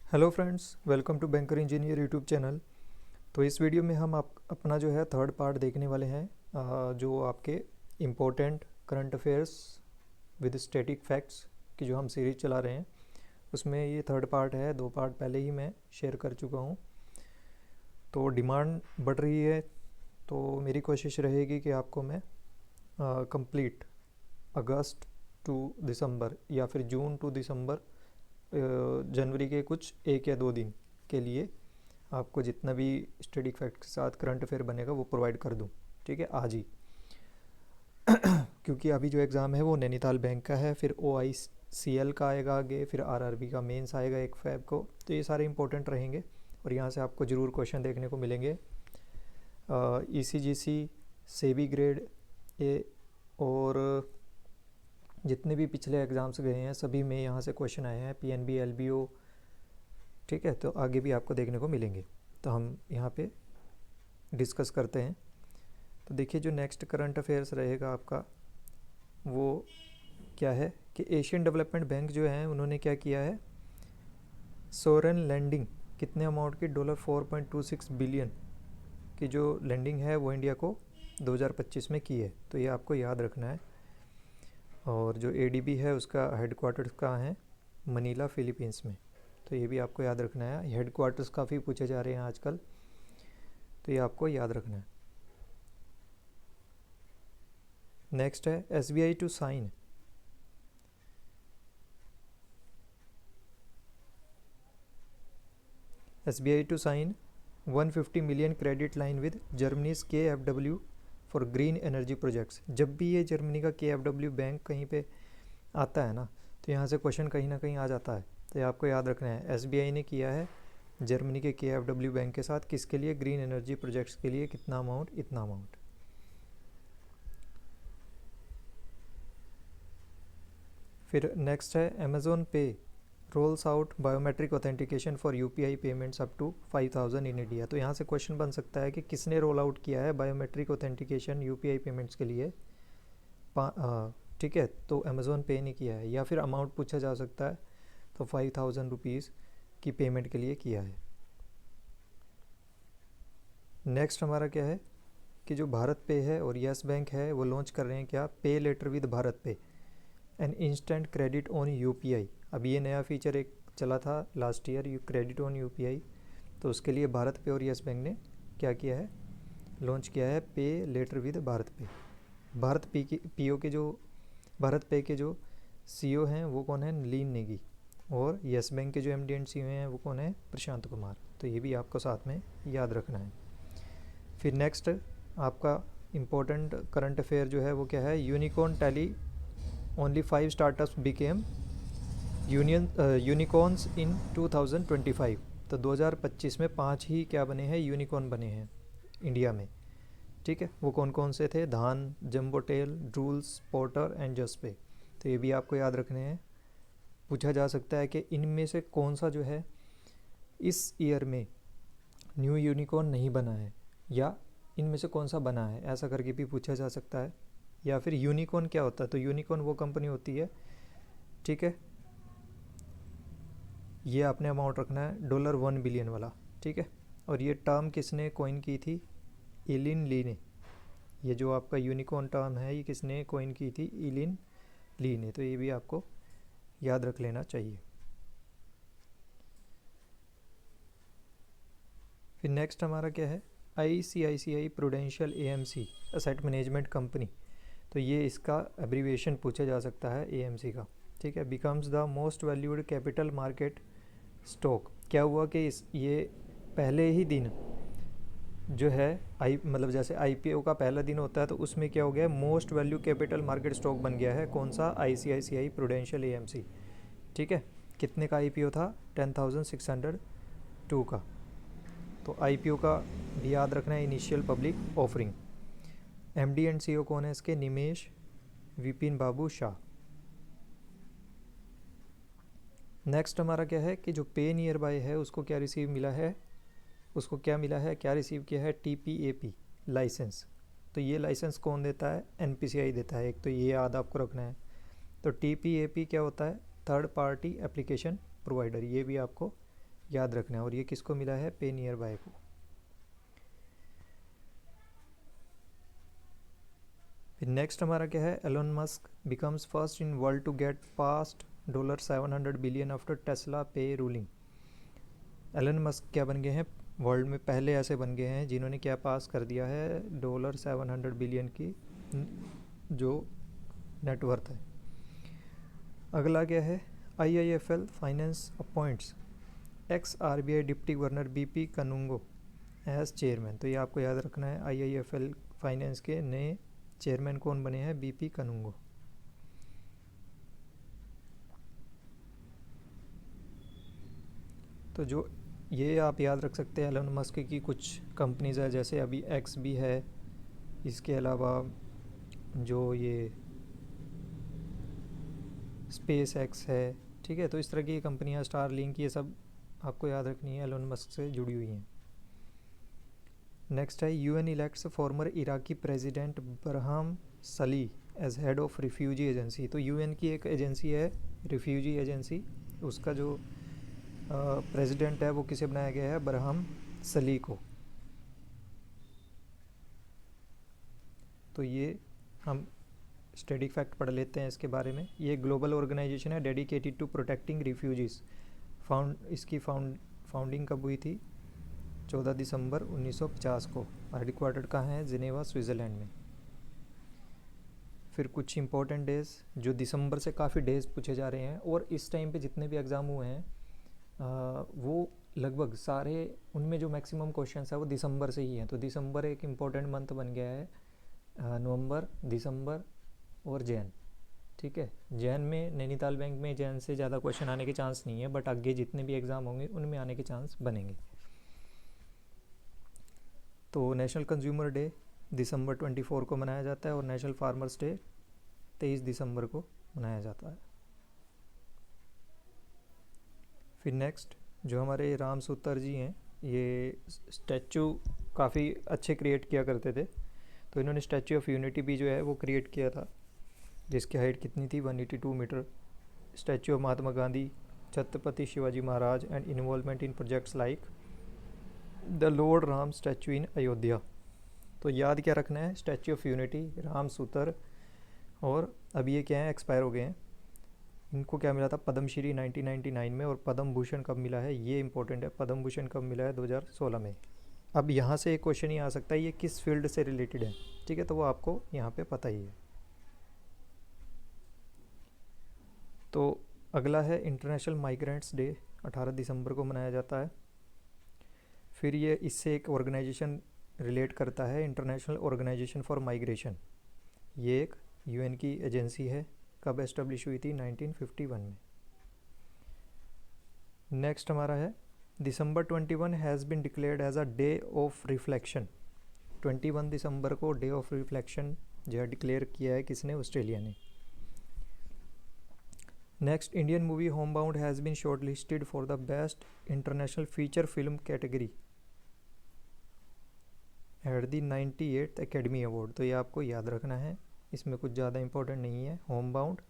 Hello friends, welcome to banker engineer YouTube channel. तो इस video में हम अपना जो है थर्ड पार्ट देखने वाले हैं, जो आपके important current affairs with static facts की जो हम सीरीज चला रहे हैं उसमें ये थर्ड पार्ट है। 2 पार्ट पहले ही मैं शेयर कर चुका हूँ। तो डिमांड बढ़ रही है, तो मेरी कोशिश रहेगी कि आपको मैं कंप्लीट अगस्त टू दिसंबर या फिर जून टू दिसंबर, जनवरी के कुछ 1 या 2 दिन के लिए आपको जितना भी स्टडी फैक्ट के साथ करंट अफेयर बनेगा वो प्रोवाइड कर दूं। ठीक है, आज ही। क्योंकि अभी जो एग्ज़ाम है वो नैनीताल बैंक का है, फिर OICL का आएगा आगे, फिर RRB का मेंस आएगा 1 फ़रवरी को। तो ये सारे इंपॉर्टेंट रहेंगे और यहाँ से आपको ज़रूर क्वेश्चन देखने को मिलेंगे। ECGC, सेबी ग्रेड ए और जितने भी पिछले एग्ज़ाम्स गए हैं सभी में यहाँ से क्वेश्चन आए हैं, PNB, LBO। ठीक है, तो आगे भी आपको देखने को मिलेंगे। तो हम यहाँ पे डिस्कस करते हैं। तो देखिए, जो नेक्स्ट करंट अफेयर्स रहेगा आपका वो क्या है कि एशियन डेवलपमेंट बैंक जो है उन्होंने क्या किया है, सोरेन लैंडिंग कितने अमाउंट की $4.26 बिलियन की जो लैंडिंग है वो इंडिया को 2025 में की है। तो ये आपको याद रखना है। और जो ADB है उसका हेडक्वार्टर्स कहाँ है, मनीला, फिलीपींस में। तो ये भी आपको याद रखना है। हेडक्वार्टर्स काफ़ी पूछे जा रहे हैं आजकल, तो ये आपको याद रखना है। नेक्स्ट है SBI to sign SBI to sign 150 million credit line with Germany's KfW for green energy projects. जब भी ये जर्मनी का KfW बैंक कहीं पे आता है ना, तो यहाँ से क्वेश्चन कहीं ना कहीं आ जाता है। तो ये आपको याद रखना है, SBI ने किया है जर्मनी के KfW बैंक के साथ, किसके लिए, ग्रीन एनर्जी प्रोजेक्ट्स के लिए। कितना अमाउंट, इतना अमाउंट। फिर नेक्स्ट है Amazon Pay rolls out biometric authentication for UPI payments up to 5000 in India. तो यहाँ से क्वेश्चन बन सकता है कि किसने रोल आउट किया है बायोमेट्रिक ऑथेंटिकेशन UPI पेमेंट्स के लिए। ठीक है, तो अमेज़ॉन पे ने किया है, या फिर अमाउंट पूछा जा सकता है, तो 5000 रुपीज़ की पेमेंट के लिए किया है। नेक्स्ट हमारा क्या है कि जो भारत पे है और यस बैंक है वो लॉन्च कर रहे हैं क्या, पे लेटर विद भारत पे an instant credit on UPI। अभी ये नया फीचर एक चला था last year, you credit on UPI। तो उसके लिए भारत पे और यस बैंक ने क्या किया है, लॉन्च किया है पे लेटर विद भारत पे। भारत PO के जो भारत पे के जो CEO हैं वो कौन है, लीन नेगी। और यस बैंक के जो MD एंड CEO हैं वो कौन है, प्रशांत कुमार। तो ये भी आपको साथ में याद रखना है। फिर नेक्स्ट आपका इम्पोर्टेंट करंट अफेयर जो है वो क्या है, unicorn tally only 5 startups became unicorns in 2025। तो 2025 में 5 ही क्या बने हैं, यूनिकॉर्न बने हैं इंडिया में। ठीक है, वो कौन कौन से थे, धान, जम्बोटेल, ड्रूल्स, पोर्टर एंड जस्पे। तो ये भी आपको याद रखने हैं। पूछा जा सकता है कि इनमें से कौन सा जो है इस ईयर में न्यू यूनिकॉर्न नहीं बना है, या इनमें से कौन सा बना है, ऐसा करके भी पूछा जा सकता है। या फिर यूनिकॉर्न क्या होता है, तो यूनिकॉर्न वो कंपनी होती है, ठीक है, ये आपने अमाउंट रखना है $1 बिलियन वाला। ठीक है, और ये टर्म किसने कॉइन की थी, इलिन ली ने। ये जो आपका यूनिकॉर्न टर्म है ये किसने कॉइन की थी, इलिन ली ने। तो ये भी आपको याद रख लेना चाहिए। फिर नेक्स्ट हमारा क्या है, ICICI prudential AMC asset management company. तो ये इसका एब्रीविएशन पूछा जा सकता है AMC का। ठीक है, becomes the most valued capital market stock. क्या हुआ कि ये पहले ही दिन जो है मतलब जैसे IPO का पहला दिन होता है, तो उसमें क्या हो गया, most value capital market stock बन गया है। कौन सा, ICICI प्रूडेंशियल AMC। ठीक है, कितने का IPO था, 10,602 का। तो IPO का भी याद रखना है, initial public offering. MD and CEO कौन है इसके, निमेश विपिन बाबू शाह। नेक्स्ट हमारा क्या है कि जो पे नियर बाय है उसको क्या रिसीव मिला है, उसको क्या मिला है, क्या रिसीव किया है, TPAP लाइसेंस। तो ये लाइसेंस कौन देता है, NPCI देता है। एक तो ये याद आपको रखना है। तो TPAP क्या होता है, थर्ड पार्टी एप्लीकेशन प्रोवाइडर। ये भी आपको याद रखना है। और ये किसको मिला है? पे नियर बाय को। फिर नेक्स्ट हमारा क्या है? Elon Musk becomes first in world to get past $700 billion after Tesla pay ruling. Elon Musk क्या बन गए हैं? वर्ल्ड में पहले ऐसे बन गए हैं जिन्होंने क्या पास कर दिया है? $700 बिलियन की जो नेटवर्थ है। अगला क्या है? IIFL finance appoints ex RBI deputy governor BP Kanungo as chairman. तो ये आपको याद रखना है, IIFL फाइनेंस के नए चेयरमैन कौन बने हैं? BP कनुंगो। तो जो ये आप याद रख सकते हैं एलोन मस्क की कुछ कंपनीज है, जैसे अभी एक्स भी है, इसके अलावा जो ये स्पेस एक्स है, ठीक है। तो इस तरह की कंपनियां, स्टार लिंक, ये सब आपको याद रखनी है, एलोन मस्क से जुड़ी हुई हैं। नेक्स्ट है UN elects former Iraqi president Barham Salih as head of refugee agency. तो UN की एक एजेंसी है रिफ्यूजी एजेंसी, उसका जो प्रेसिडेंट है वो किसे बनाया गया है? बरहाम सली को। तो ये हम स्टडी फैक्ट पढ़ लेते हैं इसके बारे में। ये ग्लोबल ऑर्गेनाइजेशन है डेडिकेटेड टू प्रोटेक्टिंग रिफ्यूजीज। इसकी फाउंडिंग कब हुई थी? 14 दिसंबर 1950 को। हेडक्वार्टर कहाँ है? जिनेवा, स्विट्ज़रलैंड में। फिर कुछ इंपॉर्टेंट डेज जो दिसंबर से काफ़ी डेज पूछे जा रहे हैं, और इस टाइम पे जितने भी एग्ज़ाम हुए हैं वो लगभग सारे, उनमें जो मैक्सिमम क्वेश्चंस है वो दिसंबर से ही हैं। तो दिसंबर एक इम्पॉर्टेंट मंथ बन गया है। नवंबर, दिसंबर और जैन, ठीक है। जैन में नैनीताल बैंक में जैन से ज़्यादा क्वेश्चन आने के चांस नहीं है, बट आगे जितने भी एग्ज़ाम होंगे उनमें आने के चांस बनेंगे। तो नेशनल कंज्यूमर डे दिसंबर 24 को मनाया जाता है, और नेशनल फार्मर्स डे 23 दिसंबर को मनाया जाता है। फिर नेक्स्ट जो हमारे राम सूतर जी हैं, ये स्टैचू काफ़ी अच्छे क्रिएट किया करते थे। तो इन्होंने स्टैचू ऑफ यूनिटी भी जो है वो क्रिएट किया था, जिसकी हाइट कितनी थी? 182 metre. Statue of Mahatma Gandhi, Chhatrapati Shivaji Maharaj and involvement in projects like the lord Ram statue in Ayodhya. तो याद क्या रखना है? Statue of Unity, Ram Sutar, और अभी ये क्या है? एक्सपायर हो गए हैं। इनको क्या मिला था? पद्मश्री 1999 में। और पद्म भूषण कब मिला है? ये इंपॉर्टेंट है, पद्म भूषण कब मिला है? 2016 में। अब यहाँ से एक क्वेश्चन ही आ सकता है, ये किस फील्ड से रिलेटेड है, ठीक है, तो वो आपको यहाँ पे पता ही है। तो अगला है इंटरनेशनल माइग्रेंट्स डे, 18 दिसंबर को मनाया जाता है। फिर ये इससे एक ऑर्गेनाइजेशन रिलेट करता है, इंटरनेशनल ऑर्गेनाइजेशन फॉर माइग्रेशन। ये एक UN की एजेंसी है। कब एस्टेब्लिश हुई थी? 1951 में। नेक्स्ट हमारा है December 21 has been declared as a day of reflection. 21 दिसंबर को डे ऑफ रिफ्लेक्शन जो है डिक्लेयर किया है किसने? ऑस्ट्रेलिया ने। Next, Indian movie home bound has been shortlisted for the best international feature film category at the 98th academy award. तो ये आपको याद रखना है, इसमें कुछ ज़्यादा इंपॉर्टेंट नहीं है। होम बाउंड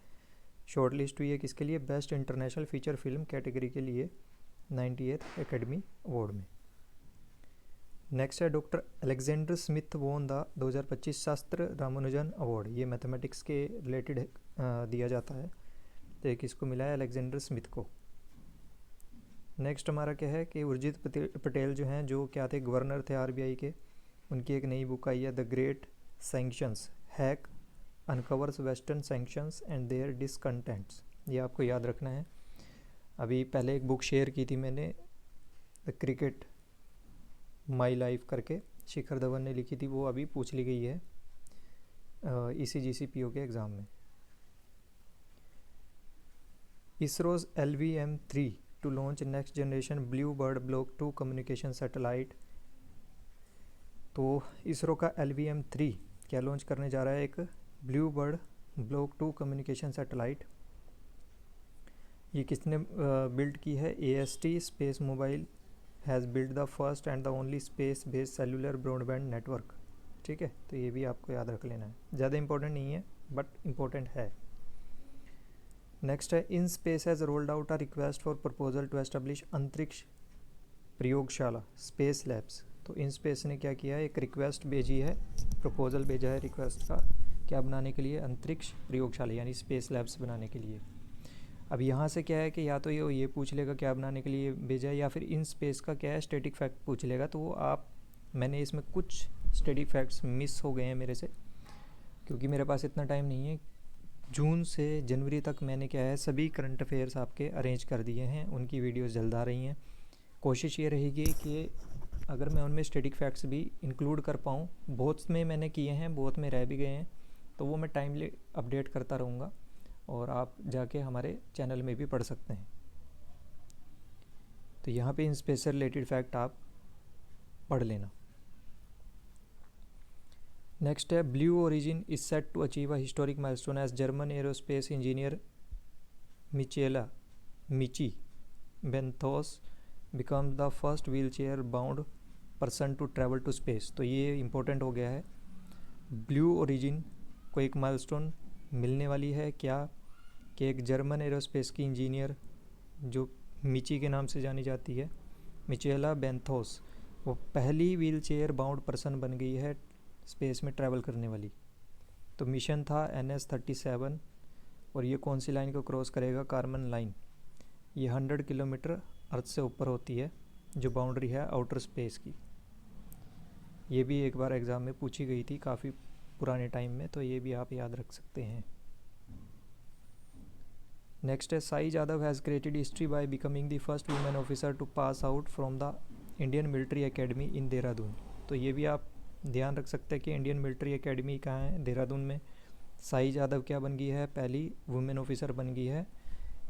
शॉर्ट लिस्ट हुई है किसके लिए? Best international feature film category के लिए 98th एकेडमी अवार्ड में। नेक्स्ट है doctor Alexander Smith won the 2025 शास्त्र रामानुजन अवार्ड। ये मैथमेटिक्स के रिलेटेड दिया जाता है, तो ये किसको मिला है? अलेक्जेंडर स्मिथ को। नेक्स्ट हमारा क्या है कि उर्जित पटेल जो हैं, जो क्या थे? गवर्नर थे RBI के। उनकी एक नई बुक आई है, the great sanctions hack uncovers western sanctions and their discontents. ये आपको याद रखना है। अभी पहले एक बुक शेयर की थी मैंने, द क्रिकेट माई लाइफ करके, शिखर धवन ने लिखी थी, वो अभी पूछ ली गई है ECGC-PO के एग्ज़ाम में। ISRO's LVM-3 to launch next generation blue bird block 2 communication satellite. तो इसरो का LVM-3 क्या लॉन्च करने जा रहा है? एक blue bird block 2 communication satellite. ये किसने बिल्ड की है? AST space mobile has build the first and the only space based cellular broadband network, ठीक है। तो ये भी आपको याद रख लेना है, ज़्यादा इंपॉर्टेंट नहीं है बट इम्पोर्टेंट है। नेक्स्ट है IN SPACe has rolled out a request for proposal to establish Antariksh Prayogshala space labs. तो इन स्पेस ने क्या किया है, एक रिक्वेस्ट भेजी है, प्रपोजल भेजा है रिक्वेस्ट का, क्या बनाने के लिए, अंतरिक्ष प्रयोगशाला यानी स्पेस लैब्स बनाने के लिए। अब यहाँ से क्या है कि या तो ये पूछ लेगा क्या बनाने के लिए भेजा है, या फिर इन स्पेस का क्या है स्टैटिक फैक्ट पूछ लेगा। तो वो मैंने इसमें कुछ स्टैटिक फैक्ट्स मिस हो गए हैं मेरे से, क्योंकि मेरे पास इतना टाइम नहीं है। जून से जनवरी तक मैंने क्या है सभी करंट अफेयर्स आपके अरेंज कर दिए हैं, उनकी वीडियोस जल्द आ रही हैं। कोशिश ये रहेगी कि अगर मैं उनमें स्टैटिक फैक्ट्स भी इंक्लूड कर पाऊँ, बहुत में मैंने किए हैं, बहुत में रह भी गए हैं, तो वो मैं टाइमली अपडेट करता रहूँगा और आप जाके हमारे चैनल में भी पढ़ सकते हैं। तो यहाँ पे इन स्पेस से रिलेटेड फैक्ट आप पढ़ लेना। नेक्स्ट है, Blue Origin is set to achieve a historic milestone as German aerospace engineer Michi Benthaus becomes the first wheelchair bound person to travel to space. तो ये इंपॉर्टेंट हो गया है। ब्लू ओरिजिन को एक माइलस्टोन मिलने वाली है क्या, कि एक जर्मन एरोस्पेस की इंजीनियर जो मिची के नाम से जानी जाती है, मिचेला बेंथोस, वो पहली व्हील चेयर बाउंड पर्सन बन गई है स्पेस में ट्रैवल करने वाली। तो मिशन था NS-37 और ये कौन सी लाइन को क्रॉस करेगा, कार्बन लाइन। ये 100 किलोमीटर अर्थ से ऊपर होती है, जो बाउंड्री है आउटर स्पेस की। ये भी एक बार एग्ज़ाम में पूछी गई थी काफ़ी पुराने टाइम में, तो ये भी आप याद रख सकते हैं। नेक्स्ट है, Sai Yadav has created history by becoming the first women officer to pass out from the Indian Military Academy in Dehradun. तो ये भी आप ध्यान रख सकते हैं कि इंडियन मिलिट्री एकेडमी कहाँ है, देहरादून में। साई यादव क्या बन गई है, पहली वुमेन ऑफिसर बन गई है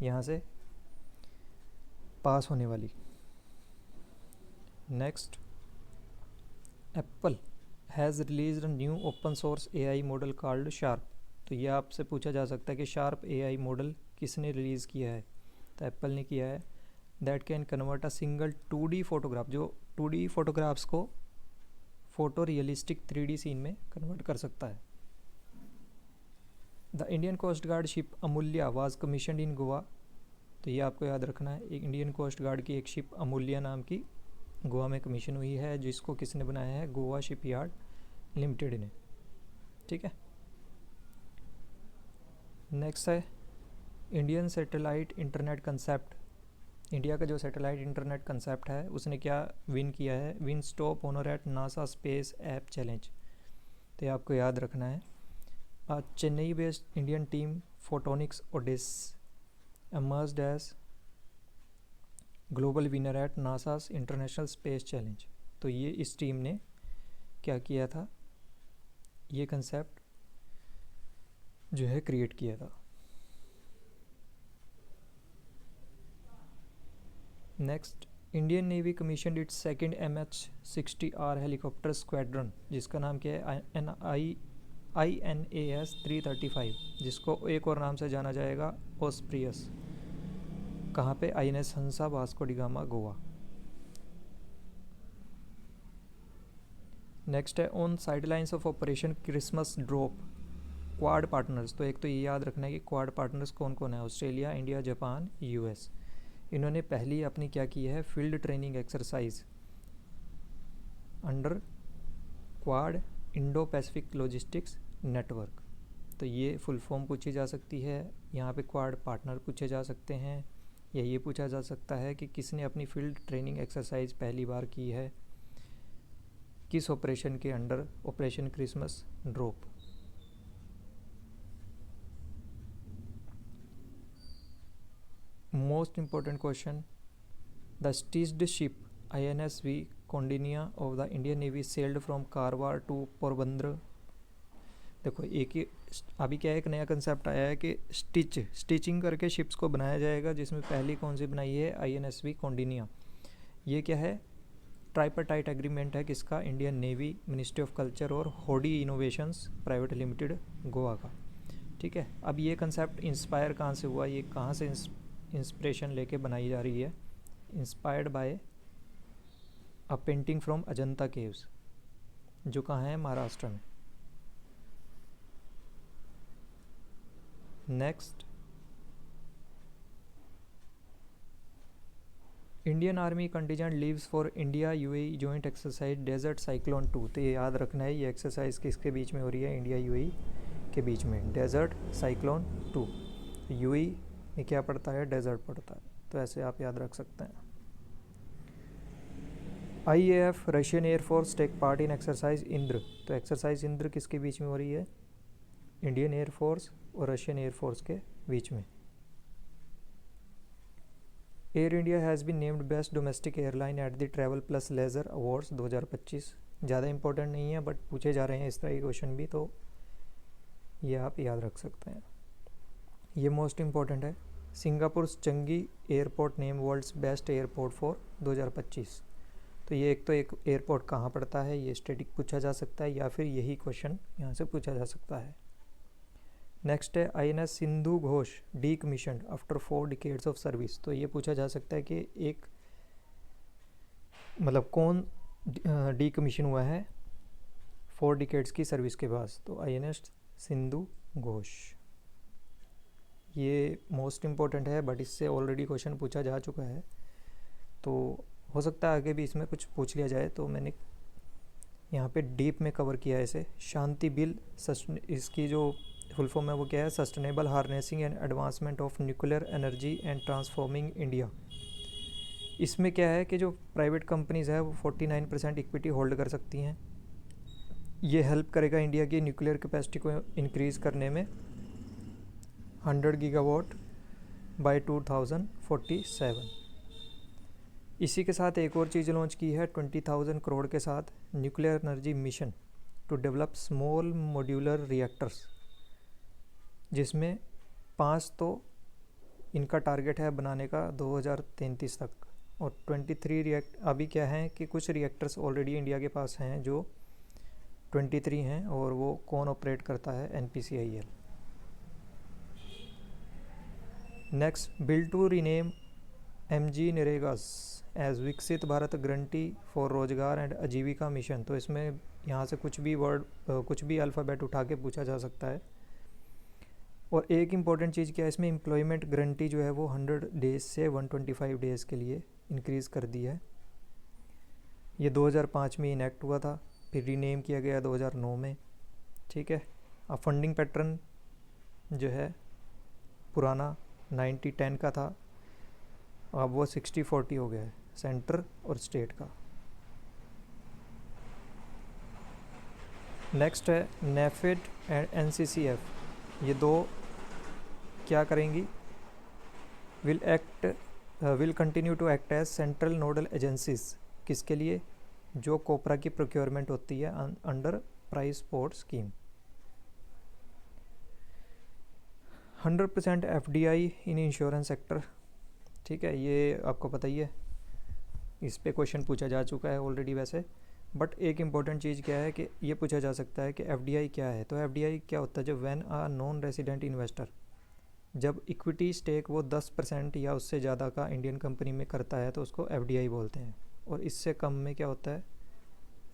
यहाँ से पास होने वाली। Next, Apple has released a new open source AI model called Sharp. तो ये आपसे पूछा जा सकता है कि शार्प AI मॉडल किसने रिलीज़ किया है, तो एप्पल ने किया है। That can convert a single 2D photograph, जो 2D फोटोग्राफ्स को फोटो रियलिस्टिक 3D सीन में कन्वर्ट कर सकता है। The Indian Coast Guard ship Amulya was commissioned in Goa. तो ये आपको याद रखना है, एक इंडियन कोस्ट गार्ड की एक शिप अमूल्या नाम की गोवा में कमीशन हुई है, जिसको किसने बनाया है, गोवा शिपयार्ड लिमिटेड ने। ठीक है। नेक्स्ट है, Indian satellite internet concept. India का जो सैटेलाइट इंटरनेट कंसेप्ट है उसने क्या विन किया है, win stop honour at NASA space app challenge. तो ये आपको याद रखना है। Chennai based Indian team Photonics Odyssey emerged as global winner at NASA's international space challenge. तो ये इस टीम ने क्या किया था, ये कंसेप्ट जो है क्रिएट किया था। Next, Indian navy commission it's second MH-60R helicopter squadron, जिसका नाम क्या है, INAS 335, जिसको एक और नाम से जाना जाएगा ऑस्प्रियस। कहाँ पे, INS हंसा, वास्को डी गामा, गोवा। नेक्स्ट है, on sidelines of operation Christmas drop quad partners. तो एक तो ये याद रखना है कि क्वाड पार्टनर्स कौन कौन है, ऑस्ट्रेलिया, इंडिया, जापान, US। इन्होंने पहली अपनी क्या की है, field training exercise under quad Indo Pacific logistics network. तो ये फुल फॉर्म पूछी जा सकती है, यहाँ पे क्वाड पार्टनर पूछे जा सकते हैं, या ये पूछा जा सकता है कि किसने अपनी फील्ड ट्रेनिंग एक्सरसाइज पहली बार की है, किस ऑपरेशन के under, operation Christmas drop. Most important question, the stitched ship INS-V Kaundinya of the Indian navy sailed from Karwar to Porbandar. देखो एक ही अभी क्या है, एक नया कंसेप्ट आया है कि स्टिचिंग करके शिप्स को बनाया जाएगा, जिसमें पहली कौन सी बनाई है, INS-V कौंडिन्या। ये क्या है, ट्राइपार्टाइट एग्रीमेंट है किसका, Indian navy, ministry of culture और होडी इनोवेशंस प्राइवेट लिमिटेड गोवा का। ठीक है। अब ये कंसेप्ट इंस्पायर कहाँ से हुआ, ये कहाँ से इंस्पिरेशन लेके बनाई जा रही है, inspired by a painting from Ajanta caves, जो कहाँ है, महाराष्ट्र में। Next, Indian army contingent leaves for India UAE joint exercise desert cyclone 2। तो ये याद रखना है, ये एक्सरसाइज किसके बीच में हो रही है, इंडिया यूएई के बीच में, डेजर्ट साइक्लोन 2। यूएई में क्या पड़ता है, डेजर्ट पड़ता है, तो ऐसे आप याद रख सकते हैं। IAF Russian air force take part in exercise Indra. तो एक्सरसाइज इंद्र किसके बीच में हो रही है, इंडियन एयरफोर्स और रशियन एयरफोर्स के बीच में। Air India has been named best domestic airline at the travel plus leisure awards 2025। ज़्यादा इंपॉर्टेंट नहीं है बट पूछे जा रहे हैं इस तरह के क्वेश्चन भी, तो ये आप याद रख सकते हैं। ये मोस्ट इम्पॉर्टेंट है। Singapore Changi airport name world's best airport for 2025। तो ये एक एयरपोर्ट कहाँ पड़ता है, ये स्टैटिक पूछा जा सकता है या फिर यही क्वेश्चन यहाँ से पूछा जा सकता है। नेक्स्ट है INS Sindhu Ghosh D commission after 4 decades of service. तो ये पूछा जा सकता है कि एक मतलब कौन डी कमीशन हुआ है 4 डिकेड्स की सर्विस के बाद, तो आईएनएस सिंधु घोष। ये मोस्ट इम्पॉर्टेंट है बट इससे ऑलरेडी क्वेश्चन पूछा जा चुका है, तो हो सकता है आगे भी इसमें कुछ पूछ लिया जाए, तो मैंने यहाँ पे डीप में कवर किया है इसे। शांति बिल इसकी जो फुल फॉर्म है वो क्या है, sustainable harnessing and advancement of nuclear energy and transforming India. इसमें क्या है कि जो प्राइवेट कंपनीज़ है वो 49% इक्विटी होल्ड कर सकती हैं। ये हेल्प करेगा इंडिया की न्यूक्लियर कैपेसिटी को इंक्रीज़ करने में 100 गीगावाट बाय 2047। इसी के साथ एक और चीज़ लॉन्च की है 20,000 करोड़ के साथ, nuclear energy mission to develop small modular reactors, जिसमें 5 तो इनका टारगेट है बनाने का 2033 तक, और 23 अभी क्या है कि कुछ रिएक्टर्स ऑलरेडी इंडिया के पास हैं जो 23 हैं, और वो कौन ऑपरेट करता है, NPCIL। Next, bill to rename MG NREGS as Viksit Bharat guarantee for Rozgar and Ajeevika mission. तो इसमें यहाँ से कुछ भी वर्ड कुछ भी अल्फ़ाबेट उठा के पूछा जा सकता है। और एक इम्पॉर्टेंट चीज़ क्या है, इसमें एम्प्लॉयमेंट गारंटी जो है वो 100 डेज़ से 125 डेज़ के लिए इंक्रीज़ कर दी है। ये 2005 में इनेक्ट हुआ था, फिर रीनेम किया गया 2009 में, ठीक है। अब फंडिंग पैटर्न जो है पुराना 90-10 का था, अब वो 60-40 हो गया है सेंटर और स्टेट का। नेक्स्ट है नेफेड एंड NCCF, ये दो क्या करेंगी, will continue to act as central nodal agencies. किसके लिए, जो कोपरा की प्रोक्योरमेंट होती है under price support scheme. 100% FDI in insurance sector, ठीक है, ये आपको पता ही है, इस पे क्वेश्चन पूछा जा चुका है ऑलरेडी वैसे। बट एक इम्पॉर्टेंट चीज़ क्या है कि ये पूछा जा सकता है कि FDI क्या है। तो FDI क्या होता है, जो when a non resident investor, जब इक्विटी स्टेक वो 10% या उससे ज़्यादा का इंडियन कंपनी में करता है तो उसको FDI बोलते हैं। और इससे कम में क्या होता है,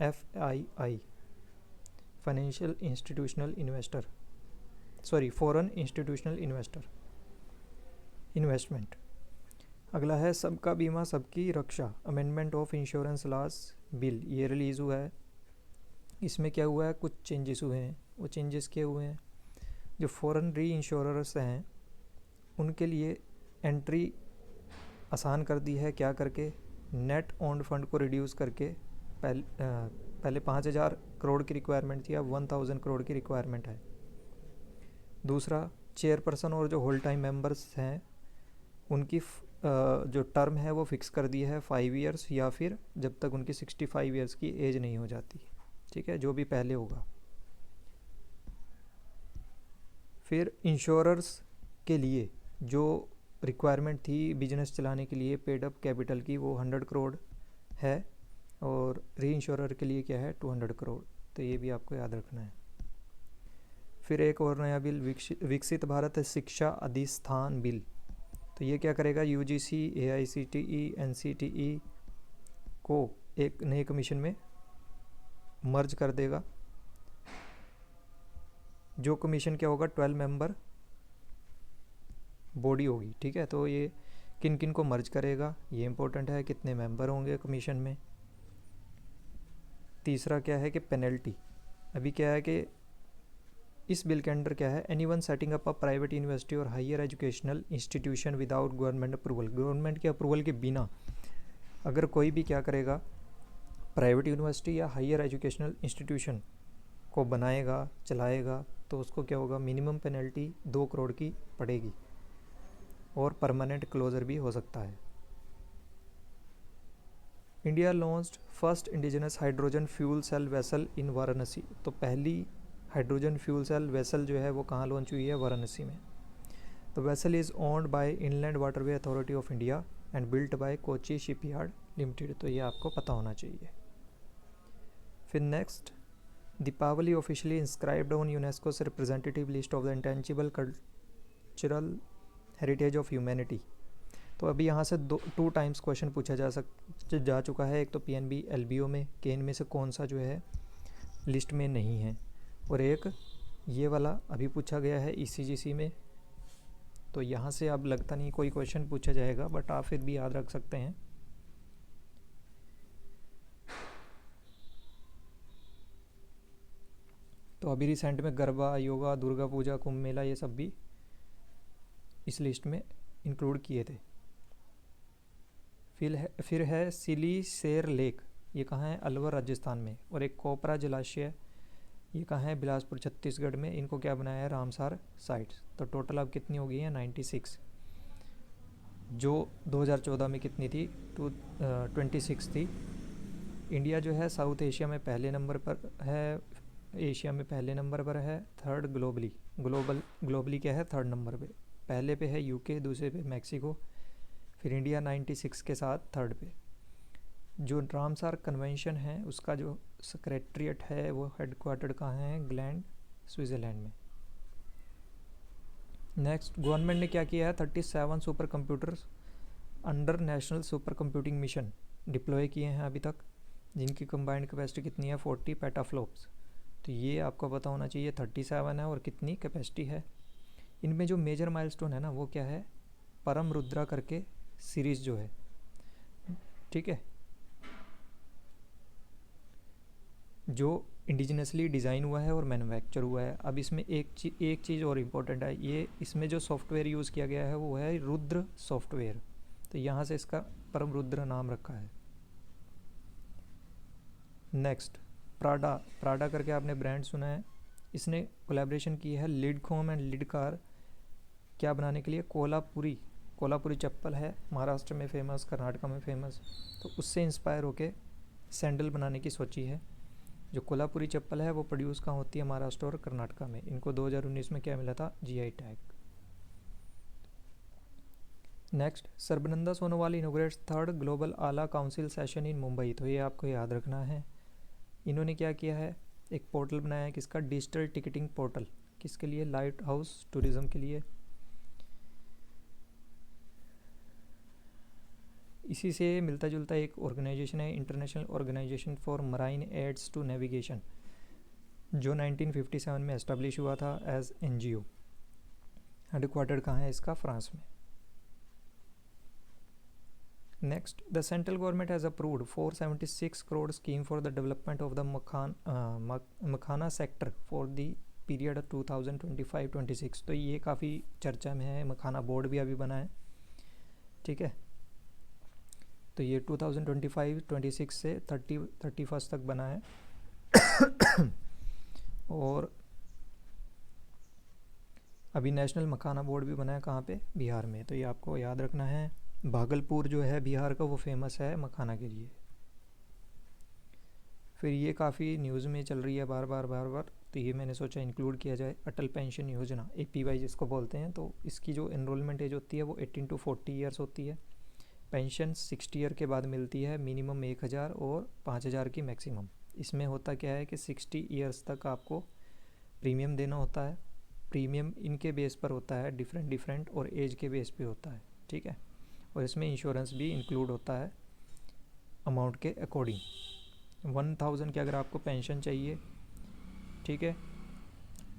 FII, financial institutional investor, sorry foreign institutional investment. अगला है Sabka Bima Sabki Raksha, amendment of insurance laws bill, ये रिलीज़ हुआ है। इसमें क्या हुआ है, कुछ चेंजेस हुए हैं। वो चेंजेस क्या हुए हैं, जो फॉरेन री इंश्योरर्स हैं उनके लिए एंट्री आसान कर दी है, क्या करके, नेट ओन्ड फंड को रिड्यूस करके। पहले 5,000 करोड़ की रिक्वायरमेंट थी, अब 1,000 करोड़ की रिक्वायरमेंट है। दूसरा, चेयरपर्सन और जो होल टाइम मेंबर्स हैं उनकी जो टर्म है वो फिक्स कर दी है 5 ईयर्स, या फिर जब तक उनकी 65 ईयर्स की एज नहीं हो जाती, ठीक है, जो भी पहले होगा। फिर इंश्योरर्स के लिए जो रिक्वायरमेंट थी बिजनेस चलाने के लिए पेड अप कैपिटल की, वो 100 करोड़ है, और री इंश्योरर के लिए क्या है 200 करोड़। तो ये भी आपको याद रखना है। फिर एक और नया बिल, विकसित भारत शिक्षा अधिष्ठान बिल। तो ये क्या करेगा, UGC, AICTE, NCTE को एक नए कमीशन में मर्ज कर देगा। जो कमीशन क्या होगा, 12 मेंबर बॉडी होगी, ठीक है। तो ये किन किन को मर्ज करेगा, ये इंपॉर्टेंट है, कितने मेंबर होंगे कमीशन में। तीसरा क्या है कि पेनल्टी, अभी क्या है कि इस बिल के अंडर क्या है, anyone setting up a private university और higher educational institution without government approval, government के अप्रूवल के बिना अगर कोई भी क्या करेगा, प्राइवेट यूनिवर्सिटी या हायर एजुकेशनल इंस्टीट्यूशन को बनाएगा, चलाएगा, तो उसको क्या होगा, मिनिमम पेनल्टी 2 करोड़ की पड़ेगी और परमानेंट क्लोजर भी हो सकता है। India launched first indigenous hydrogen fuel cell vessel in Varanasi, तो पहली हाइड्रोजन फ्यूल सेल वेसल जो है वो कहाँ लॉन्च हुई है, वाराणसी में। The vessel is owned by inland waterway authority of India and built by Kochi shipyard limited, तो ये आपको पता होना चाहिए। फिर next, Deepavali officially inscribed on UNESCO's representative list of the intangible cultural heritage of humanity, तो अभी यहाँ से 2 टाइम्स क्वेश्चन पूछा जा चुका है, एक तो PNB LBO में कि इनमें से कौन सा जो है लिस्ट में नहीं है, और एक ये वाला अभी पूछा गया है ECGC में। तो यहाँ से अब लगता नहीं कोई क्वेश्चन पूछा जाएगा, बट आप फिर भी याद रख सकते हैं। तो अभी रिसेंट में गरबा, योगा, दुर्गा पूजा, कुंभ मेला, ये सब भी इस लिस्ट में इंक्लूड किए थे। फिर है सिली शेर लेक, ये कहाँ है, अलवर राजस्थान में, और एक कोपरा जलाशय, ये कहाँ है, बिलासपुर छत्तीसगढ़ में। इनको क्या बनाया है, रामसार साइट्स। तो टोटल अब कितनी हो गई है, 96, जो 2014 में कितनी थी, 26 थी। इंडिया जो है साउथ एशिया में पहले नंबर पर है, एशिया में पहले नंबर पर है, थर्ड ग्लोबली क्या है, थर्ड नंबर पे। पहले पे है UK, दूसरे पे मैक्सिको, फिर इंडिया 96 के साथ थर्ड पे। जो रामसार कन्वेंशन है उसका जो सेक्रेटरीट है वो हेडक्वार्टर्ड कहाँ है, ग्लैंड, स्विट्ज़रलैंड में। नेक्स्ट, गवर्नमेंट ने क्या किया है, 37 super computers under national super computing mission deploy किए हैं अभी तक, जिनकी कंबाइंड कैपेसिटी कितनी है, 40 पेटाफ्लॉप्स। तो ये आपको पता होना चाहिए, 37 है और कितनी कैपेसिटी है। इनमें जो मेजर माइलस्टोन है ना वो क्या है, परम रुद्रा करके सीरीज़ जो है, ठीक है, जो इंडिजिनसली डिज़ाइन हुआ है और मैन्युफैक्चर हुआ है। अब इसमें एक चीज़ और इम्पोर्टेंट है, ये इसमें जो सॉफ्टवेयर यूज़ किया गया है वो है रुद्र सॉफ्टवेयर, तो यहाँ से इसका परम रुद्र नाम रखा है। नेक्स्ट, प्राडा करके आपने ब्रांड सुना है, इसने कोलैबोरेशन की है लिडकॉम एंड लिडकार, क्या बनाने के लिए, कोल्हापुरी चप्पल है, महाराष्ट्र में फेमस, कर्नाटका में फेमस, तो उससे इंस्पायर होके सैंडल बनाने की सोची है। जो कोल्हापुरी चप्पल है वो प्रोड्यूस कहाँ होती है, महाराष्ट्र और कर्नाटका में। इनको 2019 में क्या मिला था, GI tag. Next, Sarbananda Sonowal इनोग्रेट्स third global आला काउंसिल सेशन इन मुंबई, तो ये आपको याद रखना है। इन्होंने क्या किया है, एक पोर्टल बनाया है, किसका, डिजिटल टिकटिंग पोर्टल, किसके लिए, लाइट हाउस टूरिज्म के लिए। इसी से मिलता जुलता एक ऑर्गेनाइजेशन है, international organisation for marine aids to navigation, जो 1957 में एस्टेब्लिश हुआ था एज NGO। हेडक्वार्टर कहाँ है इसका, फ्रांस में। Next, the central government has approved 476 crore scheme for the development of the makhana sector for the period 2025-26, तो ये काफ़ी चर्चा में है। मखाना बोर्ड भी अभी बना है, ठीक है, तो ये 2025-26 से 31 तक बना है। और अभी नेशनल मखाना बोर्ड भी बना है, कहाँ पे, बिहार में, तो ये आपको याद रखना है। भागलपुर जो है बिहार का वो फेमस है मखाना के लिए। फिर ये काफ़ी न्यूज़ में चल रही है बार बार, तो ये मैंने सोचा इंक्लूड किया जाए, अटल पेंशन योजना, APY जिसको बोलते हैं। तो इसकी जो एनरोलमेंट एज होती है वो 18 to 40 ईयर्स होती है। पेंशन 60 ईयर के बाद मिलती है, मिनिमम 1000 और 5000 की मैक्सिमम। इसमें होता क्या है कि 60 ईयर्स तक आपको प्रीमियम देना होता है। प्रीमियम इनके बेस पर होता है, डिफरेंट और एज के बेस पे होता है, ठीक है। और इसमें इंश्योरेंस भी इंक्लूड होता है अमाउंट के अकॉर्डिंग। 1000 की अगर आपको पेंशन चाहिए, ठीक है,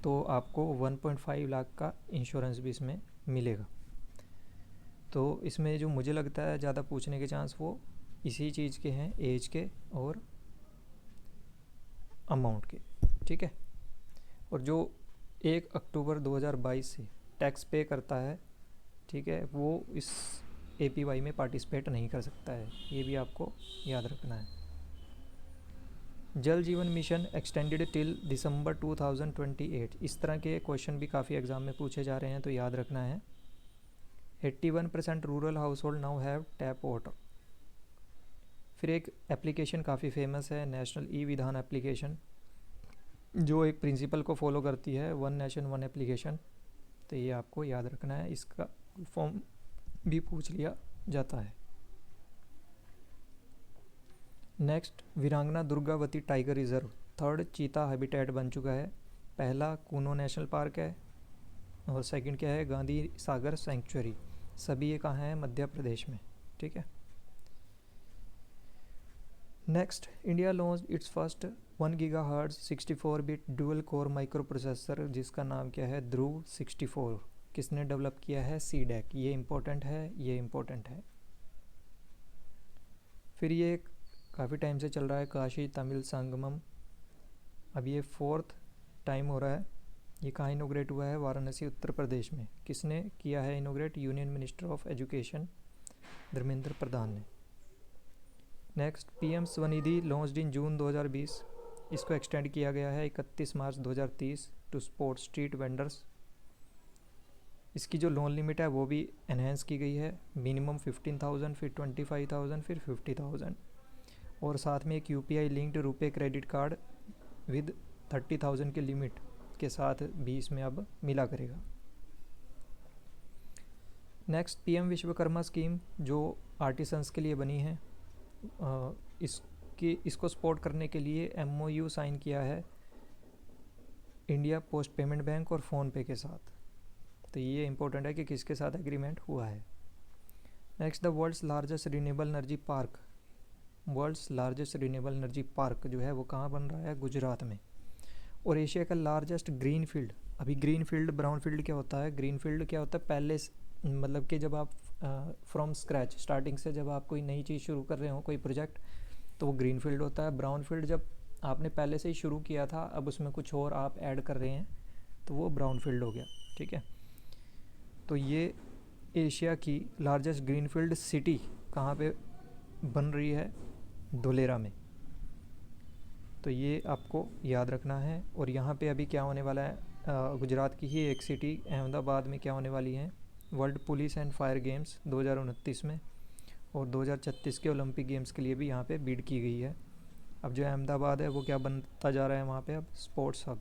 तो आपको 1.5 लाख का इंश्योरेंस भी इसमें मिलेगा। तो इसमें जो मुझे लगता है ज़्यादा पूछने के चांस वो इसी चीज़ के हैं, एज के और अमाउंट के, ठीक है। और जो 1 अक्टूबर 2022 से टैक्स पे करता है, ठीक है, वो इस APY में पार्टिसिपेट नहीं कर सकता है, ये भी आपको याद रखना है। जल जीवन मिशन एक्सटेंडेड टिल दिसंबर 2028, इस तरह के क्वेश्चन भी काफ़ी एग्जाम में पूछे जा रहे हैं, तो याद रखना है। 81% rural house hold now have tap water. फिर एक एप्लीकेशन काफ़ी फेमस है, नेशनल ई विधान एप्लीकेशन, जो एक प्रिंसिपल को फॉलो करती है, वन नेशन वन एप्लीकेशन, तो ये आपको याद रखना है, इसका फॉर्म भी पूछ लिया जाता है। नेक्स्ट, वीरांगना दुर्गावती टाइगर रिजर्व 3rd चीता हैबिटेट बन चुका है। पहला कूनो नेशनल पार्क है और सेकंड क्या है, गांधी सागर सेंचुरी। सभी ये कहाँ है, मध्य प्रदेश में, ठीक है। Next, India launch its first 1 GHz 64-bit dual core micro processor, जिसका नाम क्या है, ध्रुव 64। किसने डेवलप किया है, CDEC। ये इम्पोर्टेंट है, ये इम्पोर्टेंट है। फिर ये काफ़ी टाइम से चल रहा है, काशी तमिल संगमम, अब ये 4th टाइम हो रहा है। ये कहाँ इनोग्रेट हुआ है, वाराणसी उत्तर प्रदेश में। किसने किया है inaugurate, union minister of education Dharmendra Pradhan ने। Next, PM Svanidhi launched in June 2020, इसको एक्सटेंड किया गया है 31 मार्च 2030 टू स्पोर्ट्स स्ट्रीट वेंडर्स। इसकी जो लोन लिमिट है वो भी एनहेंस की गई है, मिनिमम 15,000, फिर 25,000, फिर 50,000, और साथ में एक UPI लिंक्ड रुपए क्रेडिट कार्ड विद 30,000 के लिमिट के साथ भी इसमें अब मिला करेगा। नेक्स्ट, PM विश्वकर्मा स्कीम जो आर्टिसंस के लिए बनी है, इसको सपोर्ट करने के लिए MOU साइन किया है इंडिया पोस्ट पेमेंट बैंक और फ़ोनपे के साथ। तो ये इंपॉर्टेंट है कि किसके साथ एग्रीमेंट हुआ है। Next, the world's largest renewable energy park, world's largest renewable energy park जो है वो कहाँ बन रहा है, गुजरात में। और एशिया का लार्जेस्ट ग्रीन फील्ड, अभी ग्रीन फील्ड ब्राउन फील्ड क्या होता है, ग्रीन फील्ड क्या होता है, पहले मतलब कि जब आप फ्रॉम स्क्रैच स्टार्टिंग से जब आप कोई नई चीज़ शुरू कर रहे हो, कोई प्रोजेक्ट, तो वो ग्रीन फील्ड होता है। ब्राउन फील्ड जब आपने पहले से ही शुरू किया था, अब उसमें कुछ और आप ऐड कर रहे हैं, तो वो ब्राउन फील्ड हो गया, ठीक है। तो ये एशिया की लार्जेस्ट ग्रीन फील्ड सिटी कहाँ पे बन रही है, धुलेरा में, तो ये आपको याद रखना है। और यहाँ पे अभी क्या होने वाला है, गुजरात की ही एक सिटी अहमदाबाद में क्या होने वाली है, world police and fire games 2029 में, और 2036 के ओलंपिक गेम्स के लिए भी यहाँ पे बिड की गई है। अब जो अहमदाबाद है वो क्या बनता जा रहा है वहाँ पे, अब sports hub.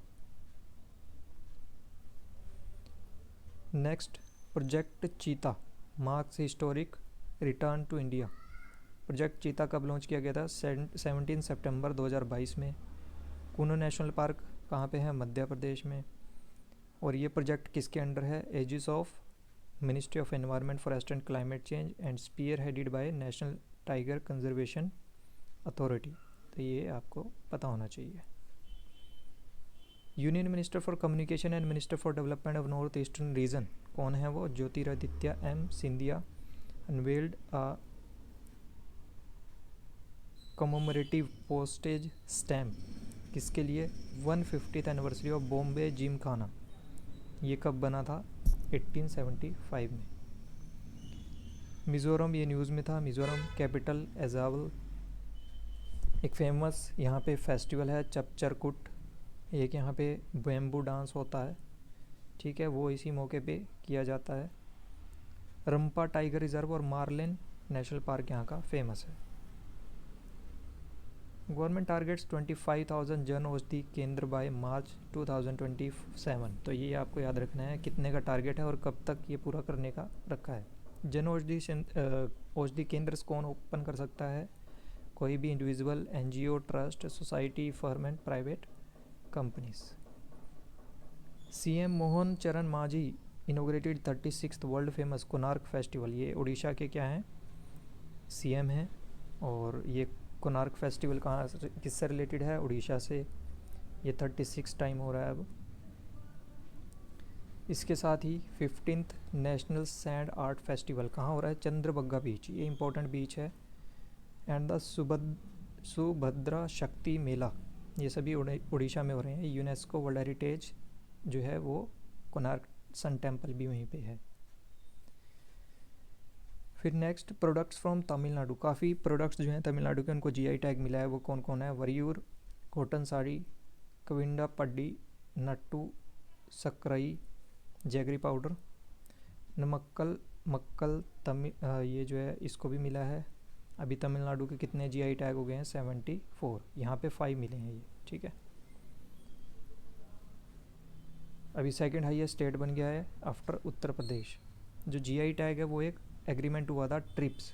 Next, project cheetah marks historic return to India. Project cheetah कब लॉन्च किया गया था, 17 सितंबर 2022 में। कूनो नेशनल पार्क कहाँ पे है, मध्य प्रदेश में। और ये प्रोजेक्ट किसके अंडर है, aegis of ministry of environment forest and climate change and spearheaded by national tiger conservation authority. तो ये आपको पता होना चाहिए। Union minister for communication and minister for development of north eastern region कौन है वो, Jyotiraditya M Scindia unveiled a commemorative postage stamp, किसके लिए, 150th anniversary of Bombay Gymkhana. ये कब बना था, 1875 में। मिज़ोरम, ये न्यूज़ में था, मिज़ोरम कैपिटल एजावल। एक फेमस यहाँ पे फेस्टिवल है चपचरकुट, एक यहाँ पे बैम्बू डांस होता है, ठीक है, वो इसी मौके पे किया जाता है। रंपा टाइगर रिजर्व और मार्लेन नेशनल पार्क यहाँ का फेमस है। गवर्नमेंट टारगेट्स 25,000 जन औषधि केंद्र बाय मार्च 2027। तो ये आपको याद रखना है कितने का टारगेट है और कब तक ये पूरा करने का रखा है। जन औषधि केंद्र कौन ओपन कर सकता है, कोई भी individual, NGO, trust, society, firm and private companies. CM Mohan Charan Majhi inaugurated 36th world famous Konark festival. ये उड़ीसा के क्या हैं, CM हैं, और ये कोणार्क फेस्टिवल कहाँ किससे रिलेटेड है, उड़ीसा से। ये 36 टाइम हो रहा है अब। इसके साथ ही 15th national sand art festival कहाँ हो रहा है? चंद्रबग्गा बीच, ये इंपॉर्टेंट बीच है। एंड द सुभद्रा शक्ति मेला, ये सभी उड़ीसा में हो रहे हैं। यूनेस्को वर्ल्ड हेरिटेज जो है वो कोणार्क सन टेम्पल भी वहीं पे है। फिर नेक्स्ट प्रोडक्ट्स फ्रॉम तमिलनाडु, काफ़ी प्रोडक्ट्स जो हैं तमिलनाडु के उनको जीआई टैग मिला है। वो कौन कौन है? Variyur cotton sari, Kavindapadi, Nattu Sakkarai, jaggery powder, Namakkal Makkal ये जो है इसको भी मिला है। अभी तमिलनाडु के कितने जीआई टैग हो गए हैं? 74, यहाँ पे 5 मिले हैं ये, ठीक है। अभी सेकंड हाईएस्ट स्टेट बन गया है आफ्टर उत्तर प्रदेश। जो जीआई टैग है वो एक एग्रीमेंट हुआ था ट्रिप्स,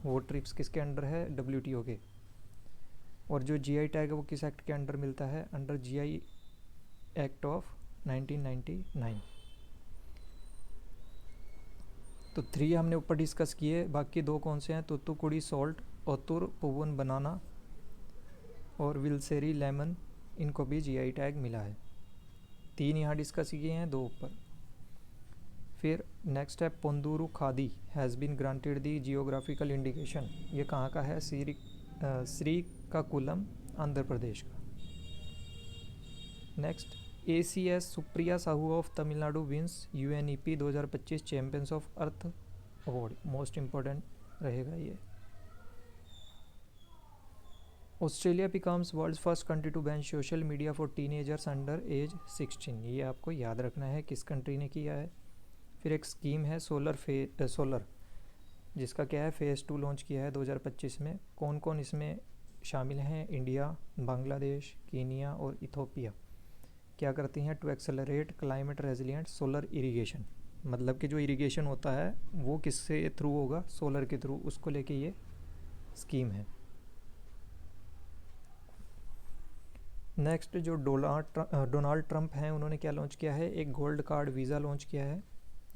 वो ट्रिप्स किसके अंडर है? WTO के। और जो जीआई टैग है वो किस एक्ट के अंडर मिलता है? Under GI act of 1999। तो 3 हमने ऊपर डिस्कस किए, बाकी 2 कौन से हैं? तुतुकुड़ी सॉल्ट, ओतुर पुवन बनाना और विल्सेरी लेमन, इनको भी जीआई टैग मिला है। 3 यहाँ डिस्कस किए हैं, 2 ऊपर। फिर नेक्स्ट है Ponduru khadi has been granted the geographical indication, ये कहाँ का है? श्रीकाकुलम आंध्र प्रदेश का। Next ACS Supriya Sahu of Tamil Nadu wins UNEP 2025 champions of earth award, most important रहेगा ये। Australia becomes world first country to ban social media for teenagers under age 16, ये आपको याद रखना है किस कंट्री ने किया है। फिर एक स्कीम है सोलर, जिसका क्या है? फेज़ 2 लॉन्च किया है 2025 में। कौन कौन इसमें शामिल हैं? इंडिया, बांग्लादेश, कीनिया और इथोपिया। क्या करती हैं? To accelerate climate resilient solar irrigation, मतलब कि जो इरिगेशन होता है वो किससे थ्रू होगा? सोलर के थ्रू, उसको लेके ये स्कीम है। नेक्स्ट जो डोनाल्ड ट्रंप हैं उन्होंने क्या लॉन्च किया है? एक गोल्ड कार्ड वीज़ा लॉन्च किया है,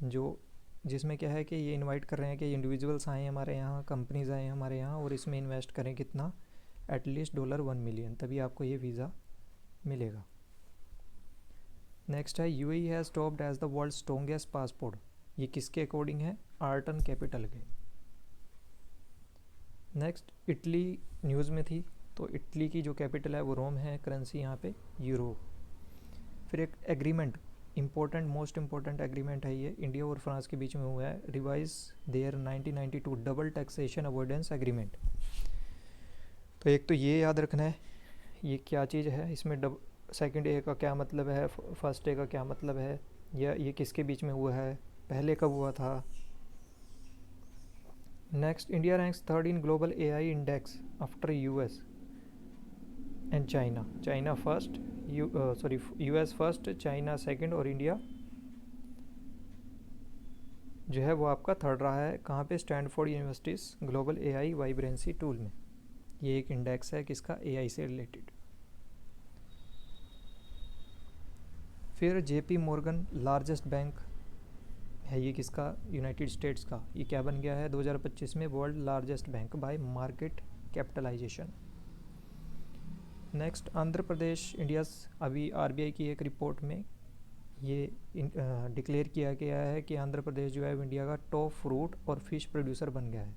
जो जिसमें क्या है कि ये इनवाइट कर रहे हैं कि इंडिविजुअल्स आएँ हमारे यहाँ, कंपनीज आएँ हमारे यहाँ और इसमें इन्वेस्ट करें कितना? एटलीस्ट $1 मिलियन, तभी आपको ये वीज़ा मिलेगा। नेक्स्ट है UAE has stopped as the world strongest passport, ये किसके अकॉर्डिंग है? आर्टन कैपिटल के। नेक्स्ट इटली न्यूज़ में थी, तो इटली की जो कैपिटल है वो रोम है, करेंसी यहाँ पे यूरो। फिर एक agreement, important most important agreement है ये, इंडिया और फ्रांस के बीच में हुआ है, revise their 1992 double taxation avoidance agreement. तो एक तो ये याद रखना है ये क्या चीज़ है, इसमें सेकंड ए का क्या मतलब है, फर्स्ट ए का क्या मतलब है, या ये किसके बीच में हुआ है, पहले कब हुआ था। Next India ranks 3rd in global AI index after US and China first, US first, China second और इंडिया जो है वो आपका 3rd रहा है। कहाँ पे? Stanford universities global AI vibrancy tool में। ये एक इंडेक्स है किसका? AI से रिलेटेड। फिर JP मॉर्गन लार्जेस्ट बैंक है, ये किसका? यूनाइटेड स्टेट्स का। ये क्या बन गया है 2025 में? World largest bank by market capitalisation. Next Andhra Pradesh India's, अभी RBI की एक रिपोर्ट में ये डिक्लेयर किया गया है कि आंध्र प्रदेश जो है इंडिया का टॉप फ्रूट और फिश प्रोड्यूसर बन गया है।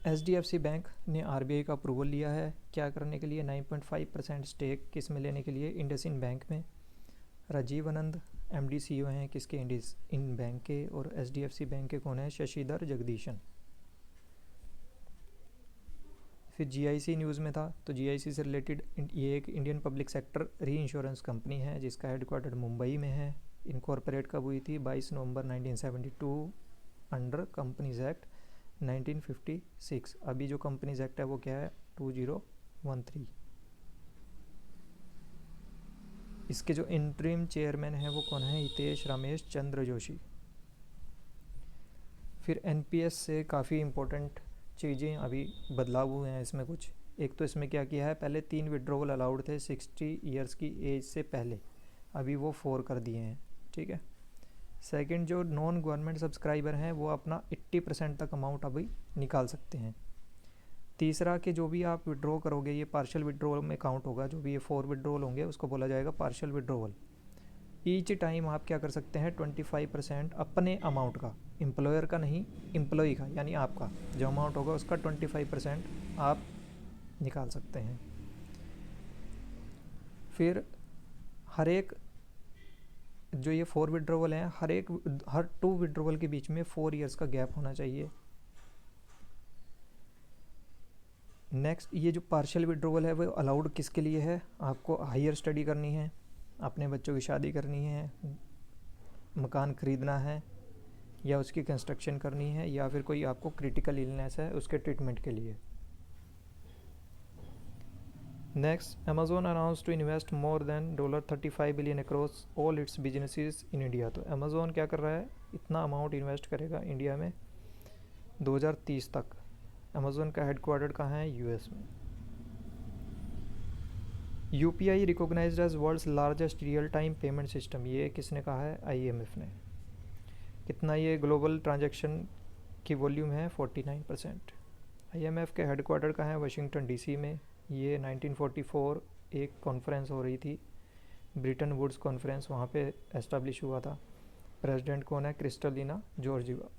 HDFC बैंक ने RBI का अप्रूवल लिया है, क्या करने के लिए? 9.5% स्टेक किस में लेने के लिए? इंडसइंड बैंक में। राजीव आनंद MD CEO हैं किसके? इंडसइंड बैंक के। और HDFC बैंक के कौन है? शशिधर जगदीशन। फिर GIC न्यूज़ में था, तो GIC से रिलेटेड ये एक इंडियन पब्लिक सेक्टर री इंश्योरेंस कंपनी है जिसका हेडक्वार्टर मुंबई में है। इनकॉर्पोरेट कब हुई थी? 22 नवंबर 1972 अंडर कंपनीज एक्ट 1956। अभी जो कंपनीज एक्ट है वो क्या है? 2013। इसके जो इंटरिम चेयरमैन है वो कौन है? हितेश रमेश चंद्र जोशी। फिर NPS से काफ़ी इम्पोर्टेंट चीज़ें अभी बदलाव हुए हैं इसमें कुछ। एक तो इसमें क्या किया है, पहले 3 विड्रॉवल अलाउड थे 60 ईयर्स की एज से पहले, अभी वो 4 कर दिए हैं, ठीक है। सेकंड, जो नॉन गवर्नमेंट सब्सक्राइबर हैं वो अपना 80% तक अमाउंट अभी निकाल सकते हैं। तीसरा कि जो भी आप विड्रॉ करोगे ये पार्शियल विड्रॉल में काउंट होगा, जो भी ये 4 विड्रॉल होंगे उसको बोला जाएगा पार्शियल विड्रॉल। ईच टाइम आप क्या कर सकते हैं 25% अपने अमाउंट का, एम्प्लॉयर का नहीं, एम्प्लॉई का, यानी आपका जो अमाउंट होगा उसका 25% आप निकाल सकते हैं। फिर हर एक जो ये 4 विड्रॉवल हैं, हर 2 विड्रॉवल के बीच में 4 ईयर्स का गैप होना चाहिए। नेक्स्ट, ये जो पार्शियल विड्रॉवल है वो अलाउड किसके लिए है? आपको हायर स्टडी करनी है, अपने बच्चों की शादी करनी है, मकान ख़रीदना है, या उसकी कंस्ट्रक्शन करनी है, या फिर कोई आपको क्रिटिकल इलनेस है उसके ट्रीटमेंट के लिए। Next, Amazon announce to invest more than $35 billion across all its businesses in India. तो अमेजोन क्या कर रहा है, इतना अमाउंट इन्वेस्ट करेगा इंडिया में 2030 तक। अमेजोन का हेडक्वार्टर कहाँ है? यूएस में। UPI recognised as world's largest real time payment system, ये किसने कहा है? आईएमएफ ने। कितना ये ग्लोबल ट्रांजैक्शन की वॉल्यूम है? 49%। आईएमएफ के हेडक्वार्टर कहाँ है? वाशिंगटन डीसी में। ये 1944 एक कॉन्फ्रेंस हो रही थी, ब्रिटन वुड्स कॉन्फ्रेंस, वहाँ पे एस्टेब्लिश हुआ था। प्रेसिडेंट कौन है? Kristalina Georgieva.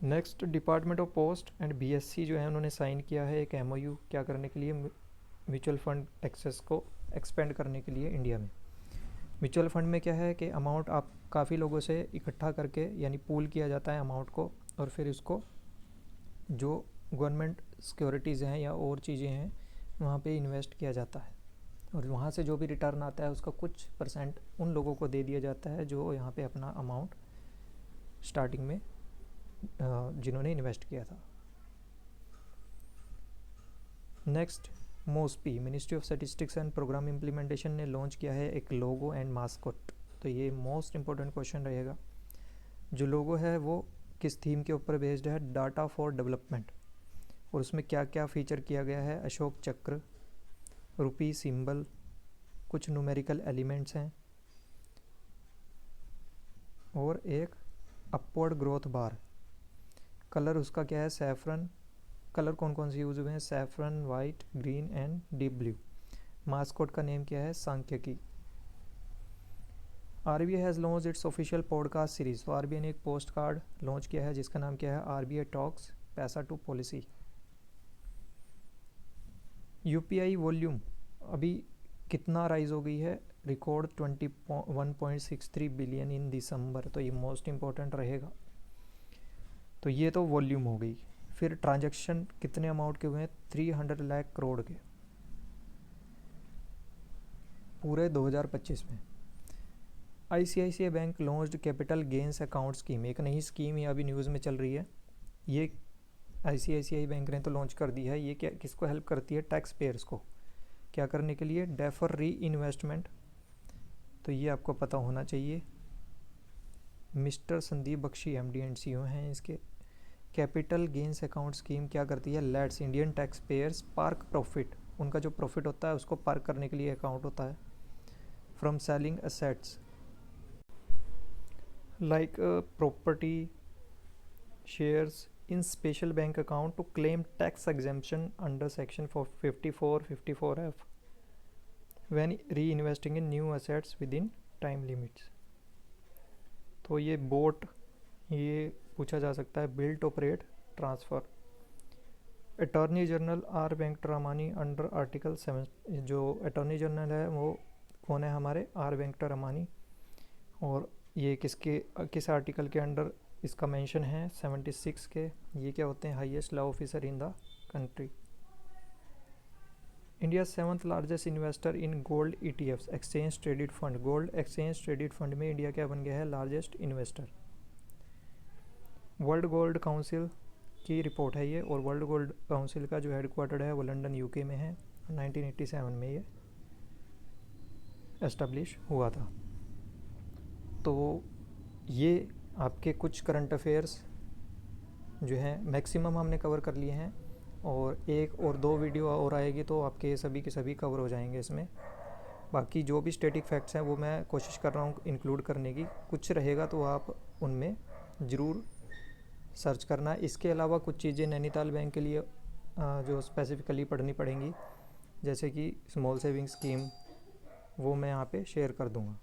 Next, department of post and BSc जो है उन्होंने साइन किया है एक एमओयू, क्या करने के लिए? म्यूचुअल फंड एक्सेस को एक्सपेंड करने के लिए इंडिया में। म्यूचुअल फंड में क्या है कि अमाउंट आप काफ़ी लोगों से इकट्ठा करके, यानी पूल किया जाता है अमाउंट को, और फिर इसको जो गवर्नमेंट सिक्योरिटीज़ हैं या और चीज़ें हैं वहाँ पे इन्वेस्ट किया जाता है, और वहाँ से जो भी रिटर्न आता है उसका कुछ परसेंट उन लोगों को दे दिया जाता है जो यहाँ पे अपना अमाउंट स्टार्टिंग में जिन्होंने इन्वेस्ट किया था। Next, MoSPI ministry of statistics and programme implementation ने लॉन्च किया है एक लोगो एंड मास्कॉट। तो ये मोस्ट इम्पोर्टेंट क्वेश्चन रहेगा। जो लोगो है वो किस थीम के ऊपर बेस्ड है? Data for development. और उसमें क्या क्या फीचर किया गया है? अशोक चक्र, रुपी सिंबल, कुछ न्यूमेरिकल एलिमेंट्स हैं, और एक अपवर्ड ग्रोथ बार। कलर उसका क्या है? सैफरन। कलर कौन कौन से यूज हुए हैं? Saffron, white, green and deep blue. Mascot का नेम क्या है? Sankhyiki. RBI has launch its official podcast series. तो आरबीआई ने एक पोस्ट कार्ड लॉन्च किया है जिसका नाम क्या है? आरबीआई टॉक्स पैसा टू पॉलिसी। यूपीआई वॉल्यूम अभी कितना राइज हो गई है? रिकॉर्ड 21.63 बिलियन इन दिसंबर। तो ये मोस्ट इम्पोर्टेंट रहेगा। तो ये तो वॉल्यूम हो गई। फिर ट्रांजैक्शन कितने अमाउंट के हुए हैं? 300 लाख करोड़ के पूरे 2025 में। ICICI bank launched capital gains account scheme, एक नई स्कीम ये अभी न्यूज़ में चल रही है। ये आईसीआईसीआई बैंक ने तो लॉन्च कर दी है। ये क्या किसको हेल्प करती है? टैक्स पेयर्स को। क्या करने के लिए? डेफर री इन्वेस्टमेंट। तो ये आपको पता होना चाहिए। Mister Sandeep Bakshi MD and CEO हैं इसके। कैपिटल गेन्स अकाउंट स्कीम क्या करती है? Let's Indian taxpayers park profit, उनका जो प्रॉफिट होता है उसको पार्क करने के लिए अकाउंट होता है, from selling assets like property, shares in special bank account to claim tax exemption under section 54(F) when reinvesting in new assets within time limits. तो ये बोट, ये पूछा जा सकता है। Built, operate, transfer. Attorney general R Venkataramani under article 7। जो attorney general है वो कौन है? हमारे आर वेंकटरामानी। और ये किस आर्टिकल के अंडर इसका मेंशन है? 76 के। ये क्या होते हैं? Highest law officer in the country. India 7th largest investor in gold ETFs exchange traded fund. Gold exchange traded fund में इंडिया क्या बन गया है? Largest investor. World gold council की रिपोर्ट है ये, और वर्ल्ड गोल्ड काउंसिल का जो हेडक्वार्टर है वो लंदन यूके में है। 1987 में ये एस्टेब्लिश हुआ था। तो ये आपके कुछ करंट अफेयर्स जो हैं मैक्सिमम हमने कवर कर लिए हैं, और 1 और 2 वीडियो और आएगी तो आपके सभी के सभी कवर हो जाएंगे इसमें। बाकी जो भी स्टैटिक फैक्ट्स हैं वो मैं कोशिश कर रहा हूँ इंक्लूड करने की। कुछ रहेगा तो आप उनमें ज़रूर सर्च करना है। इसके अलावा कुछ चीज़ें नैनीताल बैंक के लिए जो स्पेसिफिकली पढ़नी पड़ेंगी, जैसे कि स्मॉल सेविंग स्कीम, वो मैं यहाँ पे शेयर कर दूँगा।